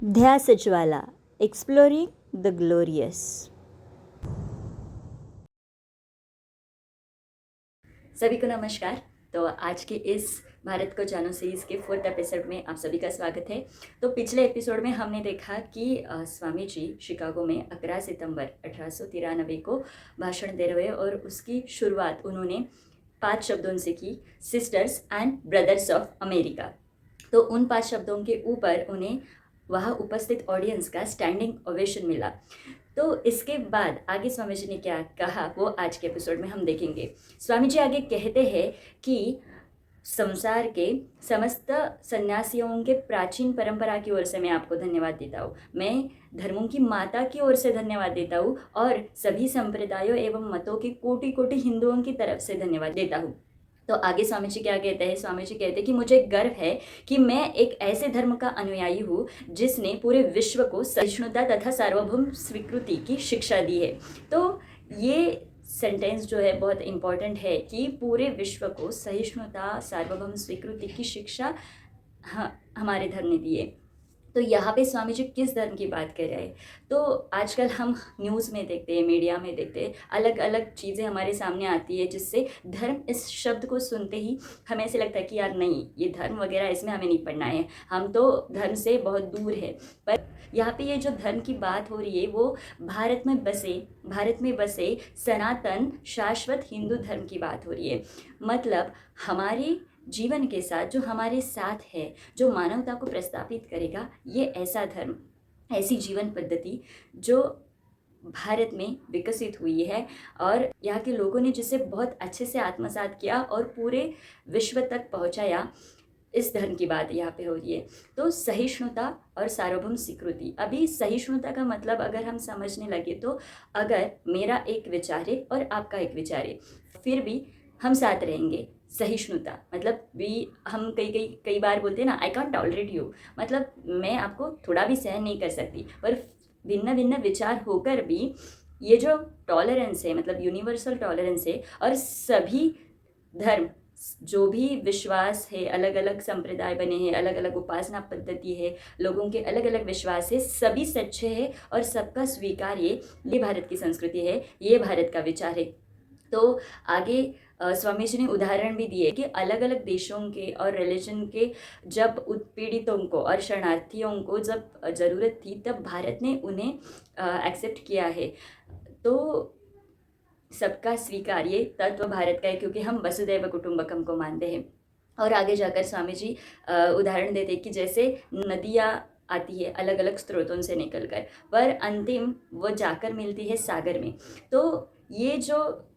ध्यास ज्वाला exploring the glorious. सभी को नमस्कार। तो आज के इस भारत को जानो सीरीज़ के 4th एपिसोड में आप सभी का स्वागत है। तो पिछले एपिसोड में हमने देखा कि स्वामी जी शिकागो में 11 सितंबर 1893 को भाषण दे रहे और उसकी शुरुआत उन्होंने 5 शब्दों से की, sisters and brothers of America. तो उन 5 शब्दों के ऊपर उन्हें वहाँ उपस्थित ऑडियंस का स्टैंडिंग ओवेशन मिला। तो इसके बाद आगे स्वामी जी ने क्या कहा वो आज के एपिसोड में हम देखेंगे। स्वामी जी आगे कहते हैं कि संसार के समस्त सन्यासियों के प्राचीन परंपरा की ओर से मैं आपको धन्यवाद देता हूँ। मैं धर्मों की माता की ओर से धन्यवाद देता हूँ और सभी संप्रदायों एवं मतों के कोटि कोटि हिंदुओं की तरफ से धन्यवाद देता हूँ। तो आगे स्वामी जी क्या कहते हैं? स्वामी जी कहते हैं कि मुझे गर्व है कि मैं एक ऐसे धर्म का अनुयायी हूँ जिसने पूरे विश्व को सहिष्णुता तथा सार्वभौम स्वीकृति की शिक्षा दी है। तो ये सेंटेंस जो है बहुत इम्पॉर्टेंट है कि पूरे विश्व को सहिष्णुता सार्वभौम स्वीकृति की शिक्षा हमारे धर्म ने दी है। तो यहाँ पे स्वामी जी किस धर्म की बात कर रहे हैं? तो आजकल हम न्यूज़ में देखते हैं, मीडिया में देखते हैं, अलग अलग चीज़ें हमारे सामने आती है जिससे धर्म इस शब्द को सुनते ही हमें ऐसे लगता है कि यार नहीं, ये धर्म वगैरह इसमें हमें नहीं पढ़ना है, हम तो धर्म से बहुत दूर है। पर यहाँ पे ये जो धर्म की बात हो रही है वो भारत में बसे सनातन शाश्वत हिंदू धर्म की बात हो रही है। मतलब हमारे जीवन के साथ जो हमारे साथ है, जो मानवता को प्रस्तापित करेगा, ये ऐसा धर्म, ऐसी जीवन पद्धति जो भारत में विकसित हुई है और यहाँ के लोगों ने जिसे बहुत अच्छे से आत्मसात किया और पूरे विश्व तक पहुँचाया, इस धर्म की बात यहाँ पे हो रही है। तो सहिष्णुता और सार्वभौम स्वीकृति। अभी सहिष्णुता का मतलब अगर हम समझने लगे तो अगर मेरा एक विचार है और आपका एक विचार है, फिर भी हम साथ रहेंगे। सहिष्णुता मतलब भी हम कई बार बोलते हैं ना, आई कॉन्ट टॉलरेट यू, मतलब मैं आपको थोड़ा भी सहन नहीं कर सकती। पर भिन्न भिन्न विचार होकर भी ये जो टॉलरेंस है, मतलब यूनिवर्सल टॉलरेंस है, और सभी धर्म जो भी विश्वास है, अलग अलग संप्रदाय बने हैं, अलग अलग उपासना पद्धति है, लोगों के अलग अलग विश्वास है, सभी सच्चे हैं और सबका स्वीकार्य, ये भारत की संस्कृति है, ये भारत का विचार है। तो आगे स्वामी जी ने उदाहरण भी दिए कि अलग अलग देशों के और रिलीजन के जब उत्पीड़ितों को और शरणार्थियों को जब ज़रूरत थी तब भारत ने उन्हें एक्सेप्ट किया है। तो सबका स्वीकार्य तत्व भारत का है क्योंकि हम वसुदैव कुटुंबकम को मानते हैं। और आगे जाकर स्वामी जी उदाहरण देते हैं कि जैसे नदियाँ आती है अलग अलग स्रोतों से निकलकर, पर अंतिम वो जाकर मिलती है सागर में। तो ये जो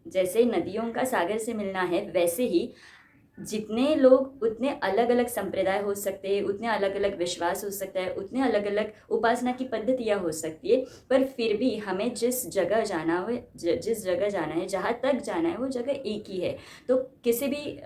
जैसे नदियों का सागर से मिलना है, वैसे ही जितने लोग उतने अलग अलग संप्रदाय हो सकते हैं, उतने अलग अलग विश्वास हो सकता है, उतने अलग अलग उपासना की पद्धतियाँ हो सकती है, पर फिर भी हमें जिस जगह जाना हो, जिस जगह जाना है, जहाँ तक जाना है, वो जगह एक ही है। तो किसी भी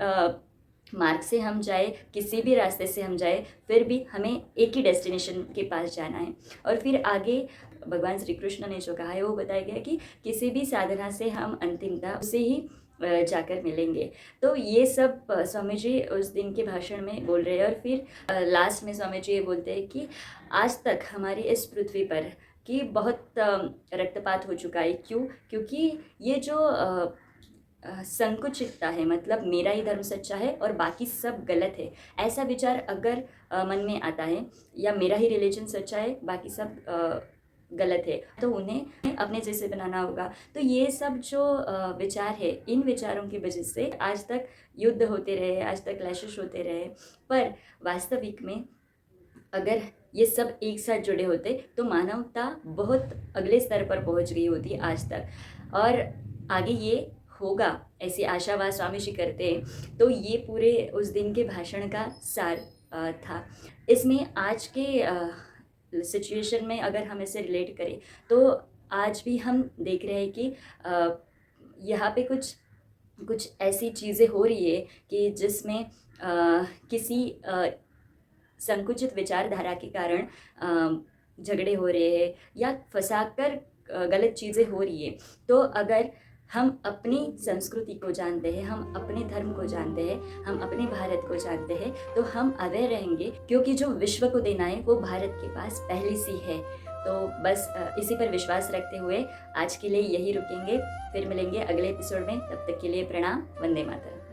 मार्ग से हम जाए, किसी भी रास्ते से हम जाए, फिर भी हमें एक ही डेस्टिनेशन के पास जाना है। और फिर आगे भगवान श्री कृष्ण ने जो कहा है वो बताया गया कि किसी भी साधना से हम अंतिमता उसे ही जाकर मिलेंगे। तो ये सब स्वामी जी उस दिन के भाषण में बोल रहे हैं। और फिर लास्ट में स्वामी जी ये बोलते हैं कि आज तक हमारी इस पृथ्वी पर कि बहुत रक्तपात हो चुका है। क्यों? क्योंकि ये जो संकुचितता है, मतलब मेरा ही धर्म सच्चा है और बाकी सब गलत है, ऐसा विचार अगर मन में आता है, या मेरा ही रिलीजन सच्चा है बाकी सब गलत है, तो उन्हें अपने जैसे बनाना होगा। तो ये सब जो विचार है, इन विचारों की वजह से आज तक युद्ध होते रहे, आज तक क्लैशेस होते रहे। पर वास्तविक में अगर ये सब एक साथ जुड़े होते तो मानवता बहुत अगले स्तर पर पहुंच गई होती आज तक। और आगे ये होगा ऐसी आशावाद स्वामी जी करते हैं। तो ये पूरे उस दिन के भाषण का सार था। इसमें आज के सिचुएशन में अगर हम इसे रिलेट करें तो आज भी हम देख रहे हैं कि यहाँ पे कुछ कुछ ऐसी चीज़ें हो रही है कि जिसमें किसी संकुचित विचारधारा के कारण झगड़े हो रहे हैं या फंसाकर गलत चीज़ें हो रही है। तो अगर हम अपनी संस्कृति को जानते हैं, हम अपने धर्म को जानते हैं, हम अपने भारत को जानते हैं, तो हम अवेयर रहेंगे, क्योंकि जो विश्व को देना है वो भारत के पास पहले से है। तो बस इसी पर विश्वास रखते हुए आज के लिए यही रुकेंगे, फिर मिलेंगे अगले एपिसोड में। तब तक के लिए प्रणाम, वंदे मातरम।